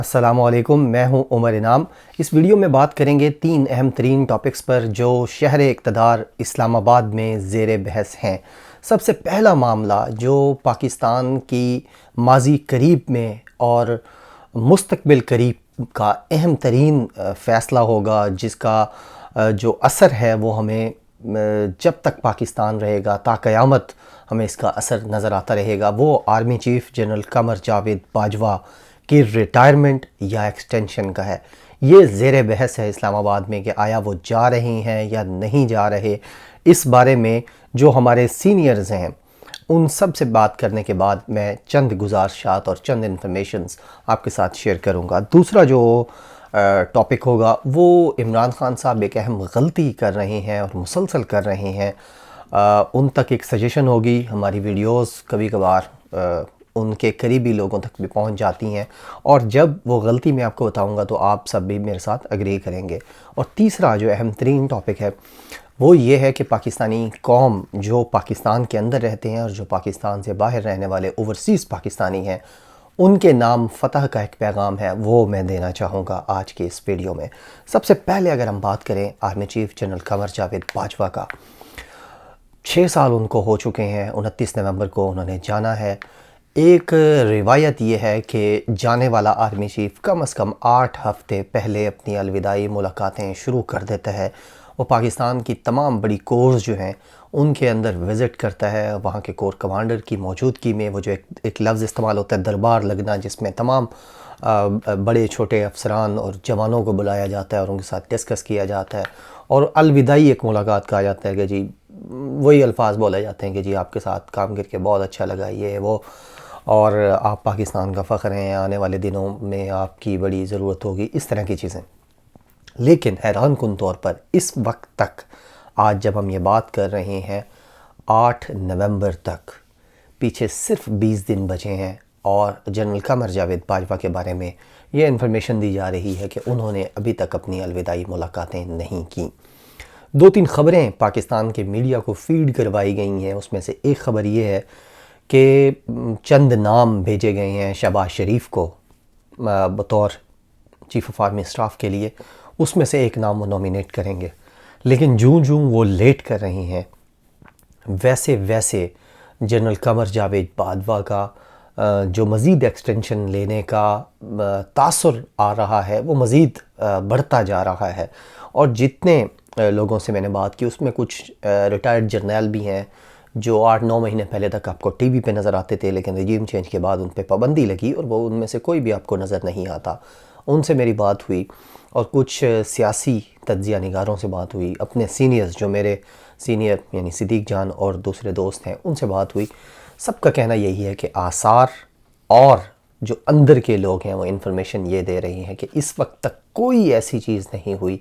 السلام علیکم، میں ہوں عمر انعام۔ اس ویڈیو میں بات کریں گے 3 اہم ترین ٹاپکس پر جو شہر اقتدار اسلام آباد میں زیر بحث ہیں۔ سب سے پہلا معاملہ جو پاکستان کی ماضی قریب میں اور مستقبل قریب کا اہم ترین فیصلہ ہوگا، جس کا جو اثر ہے وہ ہمیں جب تک پاکستان رہے گا تا قیامت ہمیں اس کا اثر نظر آتا رہے گا، وہ army chief general Qamar Javed Bajwa کی ریٹائرمنٹ یا ایکسٹینشن کا ہے۔ یہ زیر بحث ہے اسلام آباد میں کہ آیا وہ جا رہے ہیں یا نہیں جا رہے۔ اس بارے میں جو ہمارے سینئرز ہیں ان سب سے بات کرنے کے بعد میں چند گزارشات اور چند انفارمیشنز آپ کے ساتھ شیئر کروں گا۔ دوسرا جو ٹاپک ہوگا وہ عمران خان صاحب ایک اہم غلطی کر رہے ہیں اور مسلسل کر رہے ہیں، ان تک ایک سجیشن ہوگی۔ ہماری ویڈیوز کبھی کبھار ان کے قریبی لوگوں تک بھی پہنچ جاتی ہیں، اور جب وہ غلطی میں آپ کو بتاؤں گا تو آپ سب بھی میرے ساتھ اگری کریں گے۔ اور تیسرا جو اہم ترین ٹاپک ہے وہ یہ ہے کہ پاکستانی قوم جو پاکستان کے اندر رہتے ہیں اور جو پاکستان سے باہر رہنے والے اوورسیز پاکستانی ہیں، ان کے نام فتح کا ایک پیغام ہے، وہ میں دینا چاہوں گا آج کے اس ویڈیو میں۔ سب سے پہلے اگر ہم بات کریں army chief general Qamar Javed Bajwa کا، 6 سال ان کو ہو چکے ہیں۔ 29 نومبر کو انہوں نے جانا ہے۔ ایک روایت یہ ہے کہ جانے والا آرمی چیف کم از کم 8 ہفتے پہلے اپنی الوداعی ملاقاتیں شروع کر دیتا ہے۔ وہ پاکستان کی تمام بڑی کورز جو ہیں ان کے اندر وزٹ کرتا ہے، وہاں کے کور کمانڈر کی موجودگی میں۔ وہ جو ایک لفظ استعمال ہوتا ہے دربار لگنا، جس میں تمام بڑے چھوٹے افسران اور جوانوں کو بلایا جاتا ہے اور ان کے ساتھ ڈسکس کیا جاتا ہے، اور الوداعی ایک ملاقات کہا جاتا ہے کہ جی وہی الفاظ بولے جاتے ہیں کہ جی آپ کے ساتھ کام کر کے بہت اچھا لگا، یہ وہ، اور آپ پاکستان کا فخر ہیں، آنے والے دنوں میں آپ کی بڑی ضرورت ہوگی، اس طرح کی چیزیں۔ لیکن حیران کن طور پر اس وقت تک، آج جب ہم یہ بات کر رہے ہیں 8 نومبر تک، پیچھے صرف 20 دن بچے ہیں، اور جنرل قمر جاوید باجوہ کے بارے میں یہ انفارمیشن دی جا رہی ہے کہ انہوں نے ابھی تک اپنی الوداعی ملاقاتیں نہیں کیں۔ 2-3 خبریں پاکستان کے میڈیا کو فیڈ کروائی گئی ہیں، اس میں سے ایک خبر یہ ہے کہ چند نام بھیجے گئے ہیں شہباز شریف کو بطور چیف آف آرمی اسٹاف کے لیے، اس میں سے ایک نام وہ نومینیٹ کریں گے۔ لیکن جوں وہ لیٹ کر رہی ہیں، ویسے ویسے جنرل قمر جاوید باجوہ کا جو مزید ایکسٹینشن لینے کا تاثر آ رہا ہے وہ مزید بڑھتا جا رہا ہے۔ اور جتنے لوگوں سے میں نے بات کی، اس میں کچھ ریٹائرڈ جرنیل بھی ہیں جو 8-9 مہینے پہلے تک آپ کو ٹی وی پہ نظر آتے تھے، لیکن رجیم چینج کے بعد ان پہ پابندی لگی اور وہ ان میں سے کوئی بھی آپ کو نظر نہیں آتا۔ ان سے میری بات ہوئی، اور کچھ سیاسی تجزیہ نگاروں سے بات ہوئی، اپنے سینئرز جو میرے سینئر یعنی صدیق جان اور دوسرے دوست ہیں ان سے بات ہوئی۔ سب کا کہنا یہی ہے کہ آثار اور جو اندر کے لوگ ہیں وہ انفارمیشن یہ دے رہی ہیں کہ اس وقت تک کوئی ایسی چیز نہیں ہوئی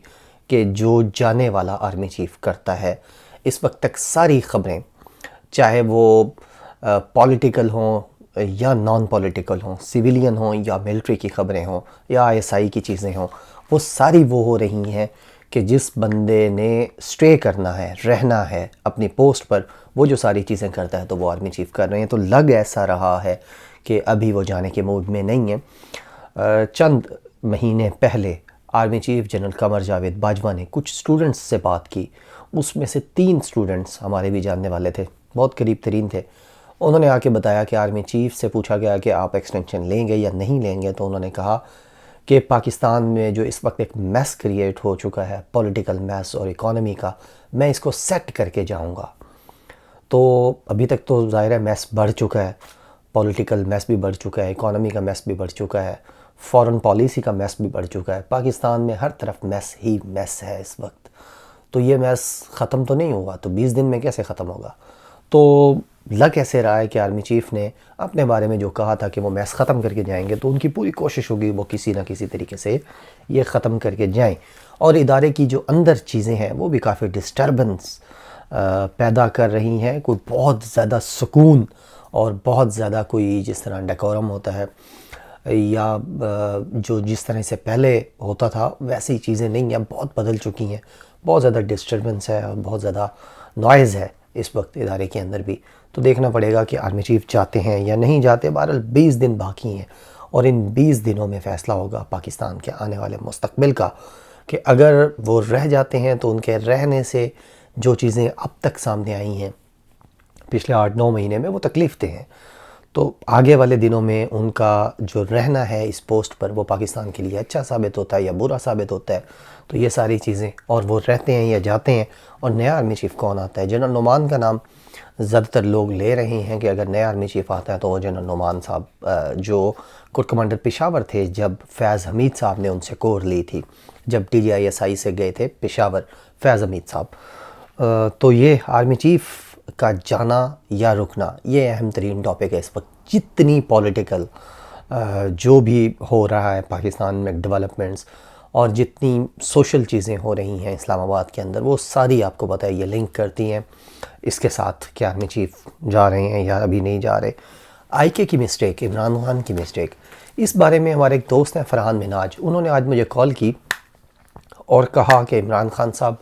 کہ جو جانے والا آرمی چیف کرتا ہے۔ اس وقت تک ساری خبریں، چاہے وہ پولیٹیکل ہوں یا نان پولیٹیکل ہوں، سویلین ہوں یا ملٹری کی خبریں ہوں یا ISI کی چیزیں ہوں، وہ ساری وہ ہو رہی ہیں کہ جس بندے نے سٹے کرنا ہے، رہنا ہے اپنی پوسٹ پر، وہ جو ساری چیزیں کرتا ہے تو وہ آرمی چیف کر رہے ہیں۔ تو لگ ایسا رہا ہے کہ ابھی وہ جانے کے موڈ میں نہیں ہیں۔ چند مہینے پہلے army chief general Qamar Javed Bajwa نے کچھ سٹوڈنٹس سے بات کی، اس میں سے 3 سٹوڈنٹس ہمارے بھی جاننے والے تھے، بہت قریب ترین تھے۔ انہوں نے آ کے بتایا کہ آرمی چیف سے پوچھا گیا کہ آپ ایکسٹینشن لیں گے یا نہیں لیں گے، تو انہوں نے کہا کہ پاکستان میں جو اس وقت ایک میس کریٹ ہو چکا ہے، پولیٹیکل میس اور اکانومی کا، میں اس کو سیٹ کر کے جاؤں گا۔ تو ابھی تک تو ظاہر ہے میس بڑھ چکا ہے، پولیٹیکل میس بھی بڑھ چکا ہے، اکانومی کا میس بھی بڑھ چکا ہے، فورن پالیسی کا میس بھی بڑھ چکا ہے۔ پاکستان میں ہر طرف میس ہی میس ہے اس وقت۔ تو یہ میس ختم تو نہیں ہوگا، تو 20 دن میں کیسے ختم ہوگا؟ تو لگ ایسے رہا ہے کہ آرمی چیف نے اپنے بارے میں جو کہا تھا کہ وہ میس ختم کر کے جائیں گے، تو ان کی پوری کوشش ہوگی وہ کسی نہ کسی طریقے سے یہ ختم کر کے جائیں۔ اور ادارے کی جو اندر چیزیں ہیں وہ بھی کافی ڈسٹربنس پیدا کر رہی ہیں، کوئی بہت زیادہ سکون اور بہت زیادہ کوئی جس طرح ڈیکورم ہوتا ہے یا جو جس طرح سے پہلے ہوتا تھا ویسی چیزیں نہیں ہیں، بہت بدل چکی ہیں۔ بہت زیادہ ڈسٹربنس ہے اور بہت زیادہ نوائز ہے اس وقت ادارے کے اندر بھی۔ تو دیکھنا پڑے گا کہ آرمی چیف جاتے ہیں یا نہیں جاتے۔ بہرحال 20 دن باقی ہیں، اور ان 20 دنوں میں فیصلہ ہوگا پاکستان کے آنے والے مستقبل کا، کہ اگر وہ رہ جاتے ہیں تو ان کے رہنے سے جو چیزیں اب تک سامنے آئی ہیں پچھلے 8-9 مہینے میں وہ تکلیف دہ ہیں، تو آگے والے دنوں میں ان کا جو رہنا ہے اس پوسٹ پر وہ پاکستان کے لیے اچھا ثابت ہوتا ہے یا برا ثابت ہوتا ہے. تو یہ ساری چیزیں، اور وہ رہتے ہیں یا جاتے ہیں، اور نیا آرمی چیف کون آتا ہے. جنرل نعمان کا نام زیادہ تر لوگ لے رہے ہیں کہ اگر نیا آرمی چیف آتا ہے تو وہ جنرل نعمان صاحب جو کورٹ کمانڈر پشاور تھے جب فیض حمید صاحب نے ان سے کور لی تھی، جب DGISI سے گئے تھے پشاور فیض حمید صاحب. تو یہ آرمی چیف کا جانا یا رکنا یہ اہم ترین ٹاپک ہے اس وقت. جتنی پولیٹیکل جو بھی ہو رہا ہے پاکستان میں ڈیولپمنٹس اور جتنی سوشل چیزیں ہو رہی ہیں اسلام آباد کے اندر، وہ ساری آپ کو پتہ ہے یہ لنک کرتی ہیں اس کے ساتھ کہ آرمی چیف جا رہے ہیں یا ابھی نہیں جا رہے. IK کی مسٹیک، عمران خان کی مسٹیک، اس بارے میں ہمارے ایک دوست ہیں فرحان مناج، انہوں نے آج مجھے کال کی اور کہا کہ عمران خان صاحب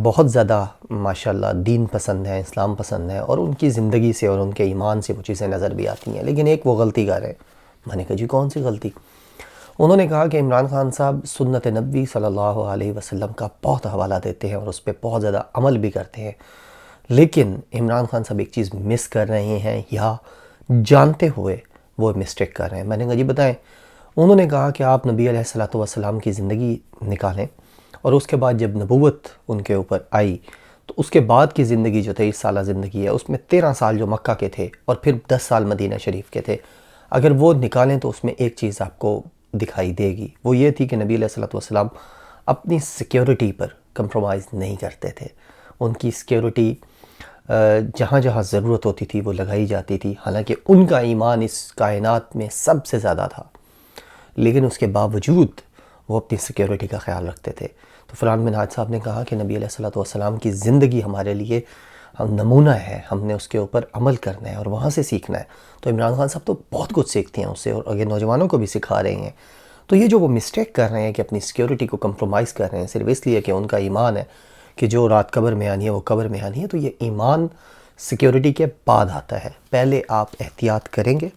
بہت زیادہ ماشاءاللہ دین پسند ہیں، اسلام پسند ہیں، اور ان کی زندگی سے اور ان کے ایمان سے وہ چیزیں نظر بھی آتی ہیں، لیکن ایک وہ غلطی کر رہے ہیں. میں نے کہا جی کون سی غلطی؟ انہوں نے کہا کہ عمران خان صاحب سنت نبوی صلی اللہ علیہ وسلم کا بہت حوالہ دیتے ہیں اور اس پہ بہت زیادہ عمل بھی کرتے ہیں، لیکن عمران خان صاحب ایک چیز مس کر رہے ہیں یا جانتے ہوئے وہ مسٹیک کر رہے ہیں. میں نے کہا جی بتائیں. انہوں نے کہا کہ آپ نبی علیہ السلام کی زندگی نکالیں، اور اس کے بعد جب نبوت ان کے اوپر آئی تو اس کے بعد کی زندگی جو 23 سالہ زندگی ہے اس میں 13 سال جو مکہ کے تھے اور پھر 10 سال مدینہ شریف کے تھے، اگر وہ نکالیں تو اس میں ایک چیز آپ کو دکھائی دے گی، وہ یہ تھی کہ نبی علیہ السلام اپنی سیکیورٹی پر کمپرومائز نہیں کرتے تھے. ان کی سیکیورٹی جہاں جہاں ضرورت ہوتی تھی وہ لگائی جاتی تھی، حالانکہ ان کا ایمان اس کائنات میں سب سے زیادہ تھا، لیکن اس کے باوجود وہ اپنی سیکیورٹی کا خیال رکھتے تھے. تو فرحان مناج صاحب نے کہا کہ نبی علیہ السلام کی زندگی ہمارے لیے نمونہ ہے، ہم نے اس کے اوپر عمل کرنا ہے اور وہاں سے سیکھنا ہے. تو عمران خان صاحب تو بہت کچھ سیکھتے ہیں اس سے اور آگے نوجوانوں کو بھی سکھا رہے ہیں. تو یہ جو وہ مسٹیک کر رہے ہیں کہ اپنی سیکیورٹی کو کمپرومائز کر رہے ہیں صرف اس لیے کہ ان کا ایمان ہے کہ جو رات قبر میں آنی ہے وہ قبر میں آنی ہے، تو یہ ایمان سیکیورٹی کے بعد آتا ہے. پہلے آپ احتیاط کریں گے،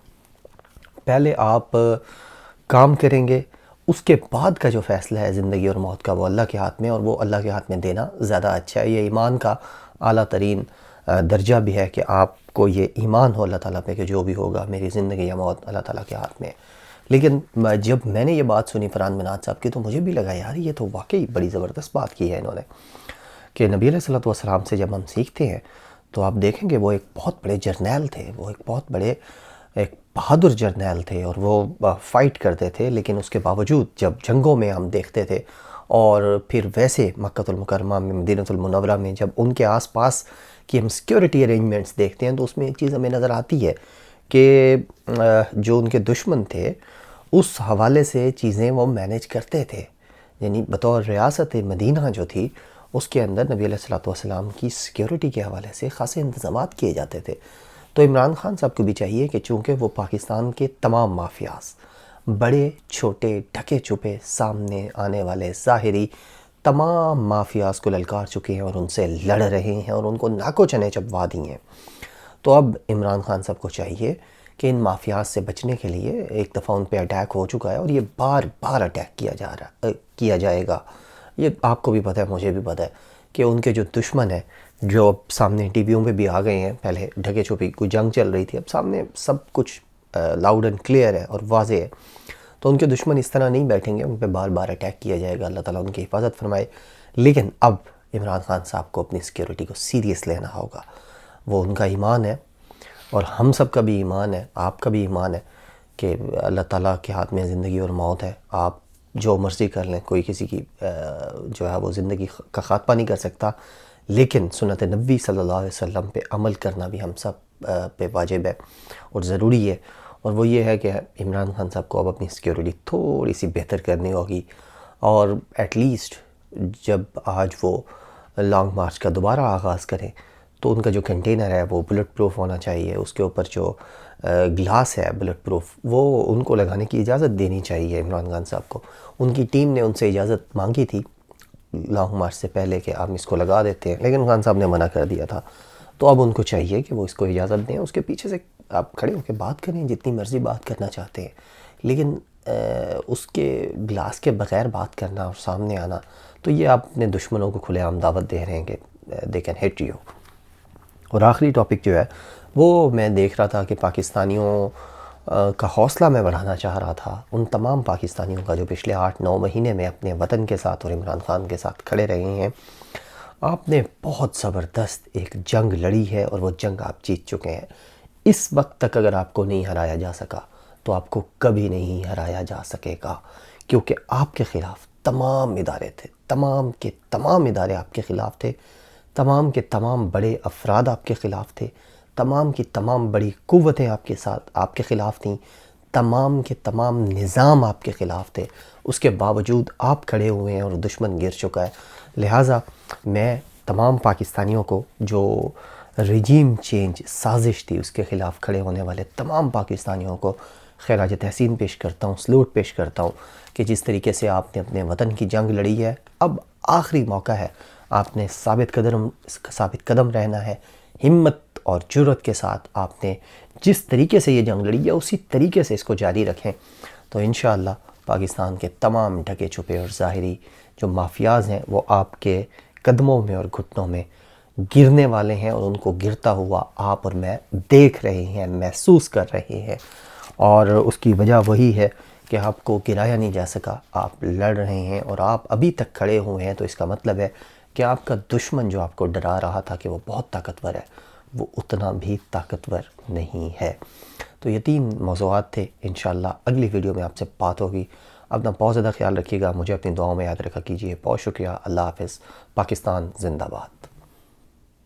پہلے آپ کام کریں گے، اس کے بعد کا جو فیصلہ ہے زندگی اور موت کا وہ اللہ کے ہاتھ میں، اور وہ اللہ کے ہاتھ میں دینا زیادہ اچھا ہے. یہ ایمان کا اعلیٰ ترین درجہ بھی ہے کہ آپ کو یہ ایمان ہو اللہ تعالیٰ پہ کہ جو بھی ہوگا میری زندگی یا موت اللہ تعالیٰ کے ہاتھ میں. لیکن جب میں نے یہ بات سنی فرحان مناج صاحب کی تو مجھے بھی لگا یار یہ تو واقعی بڑی زبردست بات کی ہے انہوں نے، کہ نبی علیہ السلام سے جب ہم سیکھتے ہیں تو آپ دیکھیں گے وہ ایک بہت بڑے جرنیل تھے، وہ ایک بہت بڑے ایک بہادر جرنیل تھے اور وہ فائٹ کرتے تھے، لیکن اس کے باوجود جب جنگوں میں ہم دیکھتے تھے اور پھر ویسے مکہ المکرمہ میں مدینہ المنورہ میں جب ان کے آس پاس کی ہم سیکیورٹی ارینجمنٹس دیکھتے ہیں تو اس میں ایک چیز ہمیں نظر آتی ہے کہ جو ان کے دشمن تھے اس حوالے سے چیزیں وہ مینیج کرتے تھے. یعنی بطور ریاست مدینہ جو تھی اس کے اندر نبی علیہ السلام کی سیکیورٹی کے حوالے سے خاصے انتظامات کیے جاتے تھے. تو عمران خان صاحب کو بھی چاہیے کہ چونکہ وہ پاکستان کے تمام مافیاز، بڑے چھوٹے ڈھکے چھپے سامنے آنے والے ظاہری تمام مافیاز کو للکار چکے ہیں اور ان سے لڑ رہے ہیں اور ان کو ناکو چنے چبوا دی ہیں، تو اب عمران خان صاحب کو چاہیے کہ ان مافیاز سے بچنے کے لیے، ایک دفعہ ان پہ اٹیک ہو چکا ہے اور یہ بار بار اٹیک کیا جائے گا. یہ آپ کو بھی پتہ ہے، مجھے بھی پتہ ہے کہ ان کے جو دشمن ہیں جو اب سامنے ٹی ویوں پہ بھی آ گئے ہیں، پہلے ڈھکے چھپی کوئی جنگ چل رہی تھی، اب سامنے سب کچھ لاؤڈ اینڈ کلیئر ہے اور واضح ہے. تو ان کے دشمن اس طرح نہیں بیٹھیں گے، ان پہ بار بار اٹیک کیا جائے گا. اللہ تعالیٰ ان کی حفاظت فرمائے. لیکن اب عمران خان صاحب کو اپنی سیکیورٹی کو سیریس لینا ہوگا. وہ ان کا ایمان ہے اور ہم سب کا بھی ایمان ہے، آپ کا بھی ایمان ہے کہ اللہ تعالیٰ کے ہاتھ میں زندگی اور موت ہے. آپ جو مرضی کر لیں، کوئی کسی کی جو ہے وہ زندگی کا خاتمہ نہیں کر سکتا، لیکن سنت نبوی صلی اللہ علیہ وسلم پہ عمل کرنا بھی ہم سب پہ واجب ہے اور ضروری ہے. اور وہ یہ ہے کہ عمران خان صاحب کو اب اپنی سیکیورٹی تھوڑی سی بہتر کرنی ہوگی، اور ایٹ لیسٹ جب آج وہ لانگ مارچ کا دوبارہ آغاز کریں تو ان کا جو کنٹینر ہے وہ بلٹ پروف ہونا چاہیے. اس کے اوپر جو گلاس ہے بلٹ پروف وہ ان کو لگانے کی اجازت دینی چاہیے عمران خان صاحب کو. ان کی ٹیم نے ان سے اجازت مانگی تھی لانگ مارچ سے پہلے کہ آپ اس کو لگا دیتے ہیں، لیکن خان صاحب نے منع کر دیا تھا. تو اب ان کو چاہیے کہ وہ اس کو اجازت دیں. اس کے پیچھے سے آپ کھڑے ہو کے بات کریں، جتنی مرضی بات کرنا چاہتے ہیں. لیکن اس کے گلاس کے بغیر بات کرنا اور سامنے آنا، تو یہ آپ اپنے دشمنوں کو کھلے عام دعوت دے رہے ہیں کہ دے کین ہٹ یو۔ اور آخری ٹاپک جو ہے وہ میں دیکھ رہا تھا کہ پاکستانیوں کا حوصلہ میں بڑھانا چاہ رہا تھا، ان تمام پاکستانیوں کا جو پچھلے 8-9 مہینے میں اپنے وطن کے ساتھ اور عمران خان کے ساتھ کھڑے رہے ہیں۔ آپ نے بہت زبردست ایک جنگ لڑی ہے اور وہ جنگ آپ جیت چکے ہیں۔ اس وقت تک اگر آپ کو نہیں ہرایا جا سکا تو آپ کو کبھی نہیں ہرایا جا سکے گا، کیونکہ آپ کے خلاف تمام ادارے تھے، تمام کے تمام ادارے آپ کے خلاف تھے، تمام کے تمام بڑے افراد آپ کے خلاف تھے، تمام کی تمام بڑی قوتیں آپ کے خلاف تھیں، تمام کے تمام نظام آپ کے خلاف تھے۔ اس کے باوجود آپ کھڑے ہوئے ہیں اور دشمن گر چکا ہے۔ لہٰذا میں تمام پاکستانیوں کو جو رجیم چینج سازش تھی اس کے خلاف کھڑے ہونے والے تمام پاکستانیوں کو خراج تحسین پیش کرتا ہوں، سلوٹ پیش کرتا ہوں کہ جس طریقے سے آپ نے اپنے وطن کی جنگ لڑی ہے، اب آخری موقع ہے، آپ نے ثابت قدم رہنا ہے، ہمت اور جرأت کے ساتھ آپ نے جس طریقے سے یہ جنگ لڑی ہے اسی طریقے سے اس کو جاری رکھیں، تو انشاءاللہ پاکستان کے تمام ڈھکے چھپے اور ظاہری جو مافیاز ہیں وہ آپ کے قدموں میں اور گھٹنوں میں گرنے والے ہیں، اور ان کو گرتا ہوا آپ اور میں دیکھ رہے ہیں، محسوس کر رہے ہیں۔ اور اس کی وجہ وہی ہے کہ آپ کو گرایا نہیں جا سکا، آپ لڑ رہے ہیں اور آپ ابھی تک کھڑے ہوئے ہیں، تو اس کا مطلب ہے کہ آپ کا دشمن جو آپ کو ڈرا رہا تھا کہ وہ بہت طاقتور ہے، وہ اتنا بھی طاقتور نہیں ہے۔ تو یہ 3 موضوعات تھے، انشاءاللہ اگلی ویڈیو میں آپ سے بات ہوگی۔ اپنا بہت زیادہ خیال رکھیے گا، مجھے اپنی دعاؤں میں یاد رکھا کیجیے۔ بہت شکریہ، اللہ حافظ، پاکستان زندہ باد۔